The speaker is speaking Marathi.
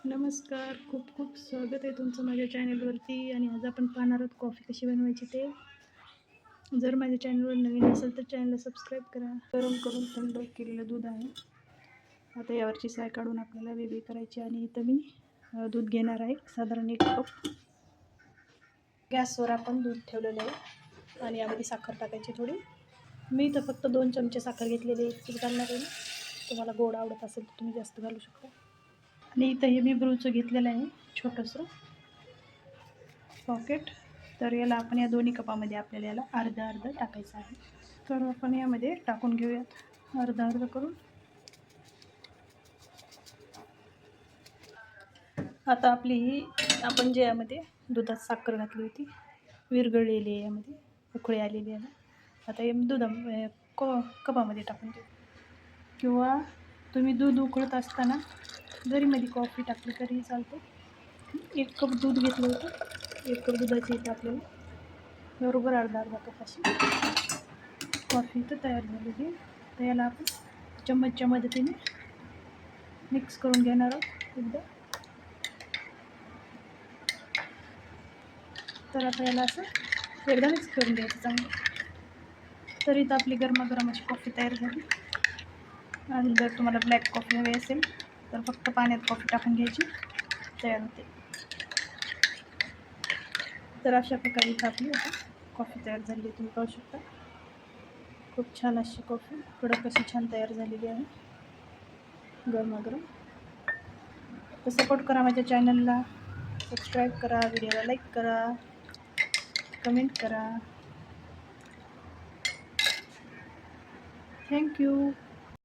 नमस्कार. खूप खूप स्वागत आहे तुमचं माझ्या चॅनलवरती आणि आज आपण पाहणार आहोत कॉफी कशी बनवायची ते. जर माझ्या चॅनलवर नवीन असेल तर चॅनलला सबस्क्राईब करा. गरम करून थंड केलेलं दूध आहे. आता यावरची साय काढून आपल्याला वेगळी करायची आणि इथं मी दूध घेणार आहे साधारण 1 कप. गॅसवर आपण दूध ठेवलेलं आहे आणि यामध्ये साखर टाकायची थोडी. मी इथं फक्त 2 चमचे साखर घेतलेली आहे, घालणार आहे. तुम्हाला गोड आवडत असेल तर तुम्ही जास्त घालू शकता. आणि इथं हे मी ब्रूचं घेतलेलं आहे छोटंसं पॉकेट. तर याला आपण या दोन्ही कपामध्ये आपल्याला याला अर्धा अर्धा टाकायचं आहे. तर आपण यामध्ये टाकून घेऊयात अर्धा अर्धा करून. आता आपली ही आपण जे यामध्ये दुधात साखर घातली होती विरघळलेली आहे, यामध्ये उकळी आलेली आहे. आता हे कपामध्ये टाकून देऊ. किंवा तुम्ही दूध उकळत असताना जरी मध्ये कॉफी टाकली तरीही चालते. 1 कप दूध घेतलं होतं. 1 कप दुधाची इथं आपल्याला बरोबर अर्धा अर्धा कप अशी कॉफी इथं तयार झालेली आहे. तर याला आपण चम्मचच्या मदतीने मिक्स करून घेणार आहोत एकदा. तर आता याला असं एकदा मिक्स करून घ्यायचं चांगलं. तर इथं आपली गरमागरम अशी कॉफी तयार झाली. आणि जर तुम्हाला ब्लॅक कॉफी हवी असेल तर फक्त पाण्यात कॉफी टाकून घ्यायची, तयार होते. तर अशा प्रकारे इथं आपली आता कॉफी तयार झाली आहे, तुम्ही पाहू शकता. खूप छान अशी कॉफी कडक अशी छान तयार झालेली आहे गरमागरम. तर सपोर्ट करा माझ्या चॅनलला, सबस्क्राईब करा, व्हिडिओला लाईक करा, कमेंट करा. थँक्यू.